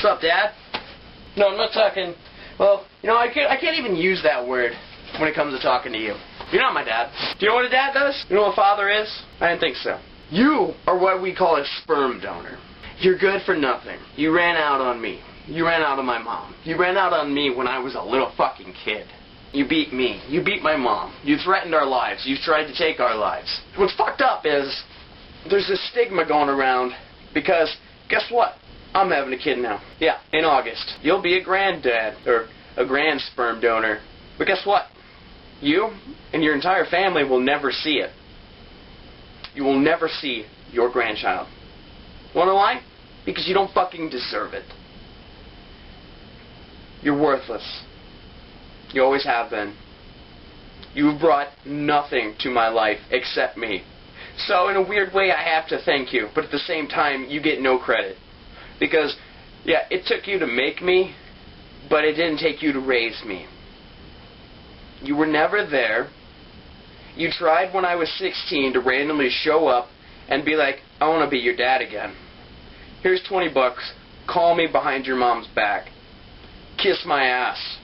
What's up, Dad? No, I'm not talking. Well, you know, I can't even use that word when it comes to talking to you. You're not my dad. Do you know what a dad does? You know what a father is? I didn't think so. You are what we call a sperm donor. You're good for nothing. You ran out on me. You ran out on my mom. You ran out on me when I was a little fucking kid. You beat me. You beat my mom. You threatened our lives. You tried to take our lives. What's fucked up is there's this stigma going around because guess what? I'm having a kid now. Yeah, in August. You'll be a granddad or a grand sperm donor. But guess what? You and your entire family will never see it. You will never see your grandchild. Wanna know why? Because you don't fucking deserve it. You're worthless. You always have been. You've brought nothing to my life except me. So in a weird way I have to thank you, but at the same time you get no credit. Because, yeah, it took you to make me, but it didn't take you to raise me. You were never there. You tried when I was 16 to randomly show up and be like, I want to be your dad again. Here's 20 bucks. Call me behind your mom's back. Kiss my ass.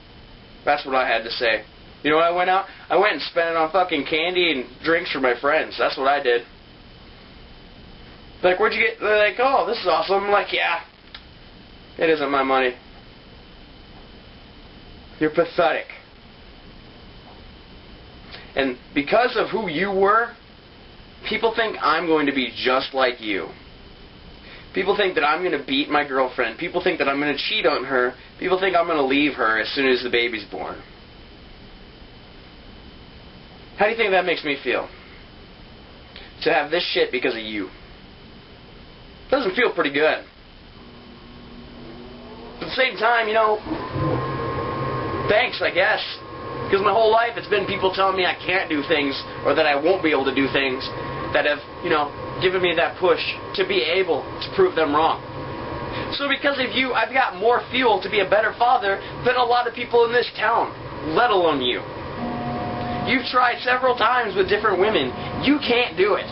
That's what I had to say. You know what I went out? I went and spent it on fucking candy and drinks for my friends. That's what I did. Like, where'd you get? They're like, oh, this is awesome. I'm like, yeah. It isn't my money. You're pathetic. And because of who you were, people think I'm going to be just like you. People think that I'm going to beat my girlfriend. People think that I'm going to cheat on her. People think I'm going to leave her as soon as the baby's born. How do you think that makes me feel? To have this shit because of you. Doesn't feel pretty good. But at the same time, you know, thanks, I guess. Because my whole life it's been people telling me I can't do things or that I won't be able to do things that have, you know, given me that push to be able to prove them wrong. So because of you, I've got more fuel to be a better father than a lot of people in this town, let alone you. You've tried several times with different women. You can't do it.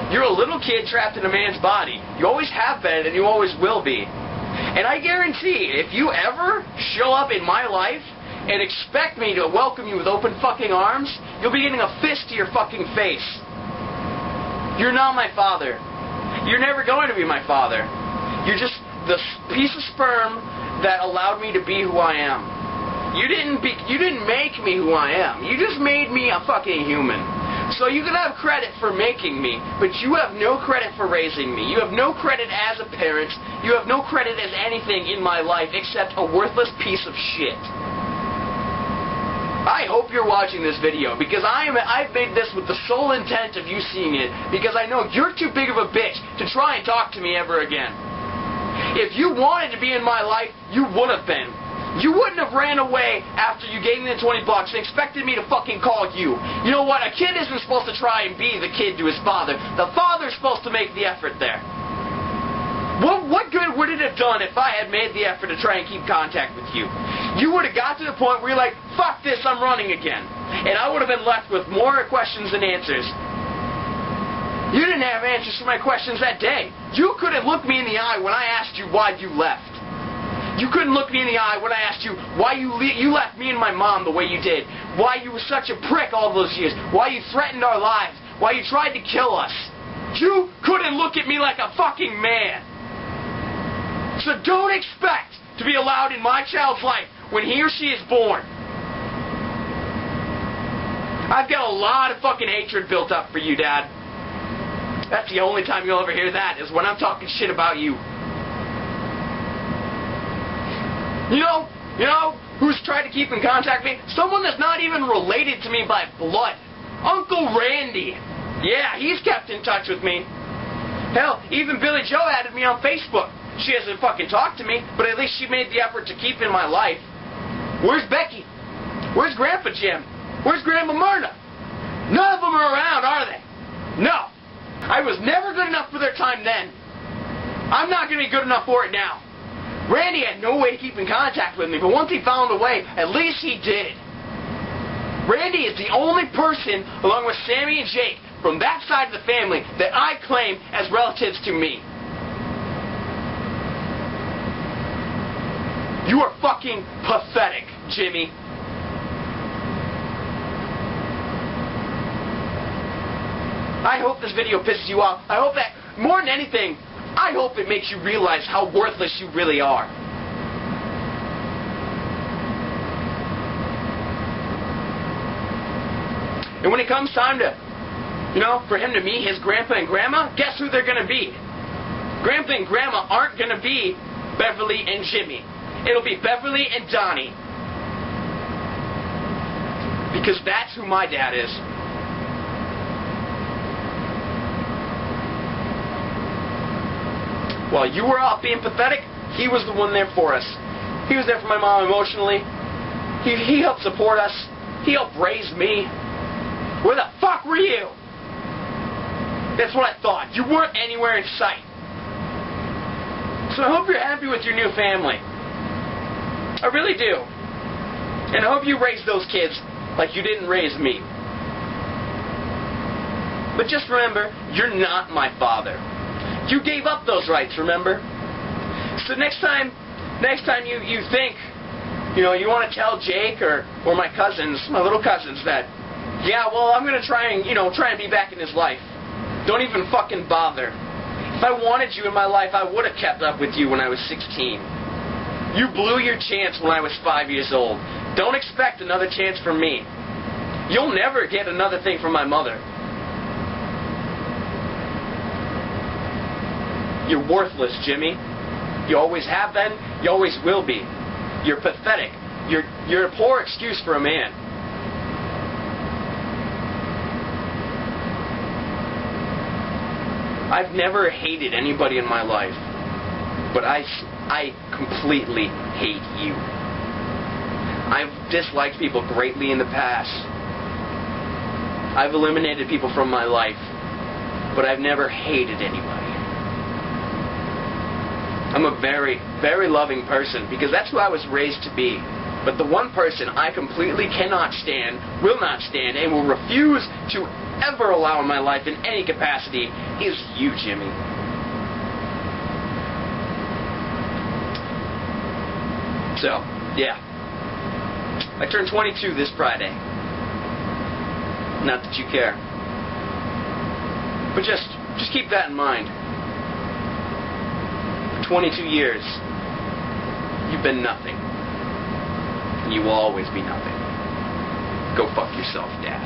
You're a little kid trapped in a man's body. You always have been and you always will be. And I guarantee, if you ever show up in my life and expect me to welcome you with open fucking arms, you'll be getting a fist to your fucking face. You're not my father. You're never going to be my father. You're just the piece of sperm that allowed me to be who I am. You didn't make me who I am. You just made me a fucking human. So you can have credit for making me, but you have no credit for raising me. You have no credit as a parent. You have no credit as anything in my life except a worthless piece of shit. I hope you're watching this video because I've made this with the sole intent of you seeing it because I know you're too big of a bitch to try and talk to me ever again. If you wanted to be in my life, you would have been. You wouldn't have ran away after you gave me the 20 bucks and expected me to fucking call you. You know what? A kid isn't supposed to try and be the kid to his father. The father's supposed to make the effort there. What good would it have done if I had made the effort to try and keep contact with you? You would have got to the point where you're like, fuck this, I'm running again. And I would have been left with more questions than answers. You didn't have answers to my questions that day. You couldn't look me in the eye when I asked you why you left. You couldn't look me in the eye when I asked you why you left me and my mom the way you did. Why you were such a prick all those years. Why you threatened our lives. Why you tried to kill us. You couldn't look at me like a fucking man. So don't expect to be allowed in my child's life when he or she is born. I've got a lot of fucking hatred built up for you, Dad. That's the only time you'll ever hear that, is when I'm talking shit about you. You know who's tried to keep in contact with me? Someone that's not even related to me by blood. Uncle Randy. Yeah, he's kept in touch with me. Hell, even Billy Joe added me on Facebook. She hasn't fucking talked to me, but at least she made the effort to keep in my life. Where's Becky? Where's Grandpa Jim? Where's Grandma Myrna? None of them are around, are they? No. I was never good enough for their time then. I'm not going to be good enough for it now. Randy had no way to keep in contact with me, but once he found a way, at least he did. Randy is the only person, along with Sammy and Jake, from that side of the family that I claim as relatives to me. You are fucking pathetic, Jimmy. I hope this video pisses you off. I hope that, more than anything, I hope it makes you realize how worthless you really are. And when it comes time to, for him to meet his grandpa and grandma, guess who they're going to be? Grandpa and grandma aren't going to be Beverly and Jimmy. It'll be Beverly and Donnie. Because that's who my dad is. While you were out being pathetic, he was the one there for us. He was there for my mom emotionally. He helped support us. He helped raise me. Where the fuck were you? That's what I thought. You weren't anywhere in sight. So I hope you're happy with your new family. I really do. And I hope you raise those kids like you didn't raise me. But just remember, you're not my father. You gave up those rights, remember? So next time you think, you want to tell Jake or my cousins, my little cousins, that, yeah, well, I'm going to try and be back in his life. Don't even fucking bother. If I wanted you in my life, I would have kept up with you when I was 16. You blew your chance when I was 5 years old. Don't expect another chance from me. You'll never get another thing from my mother. You're worthless, Jimmy. You always have been. You always will be. You're pathetic. You're a poor excuse for a man. I've never hated anybody in my life, but I completely hate you. I've disliked people greatly in the past. I've eliminated people from my life, but I've never hated anybody. I'm a very, very loving person because that's who I was raised to be. But the one person I completely cannot stand, will not stand, and will refuse to ever allow in my life in any capacity is you, Jimmy. So, yeah. I turned 22 this Friday. Not that you care. But just keep that in mind. 22 years, you've been nothing. And you will always be nothing. Go fuck yourself, Dad.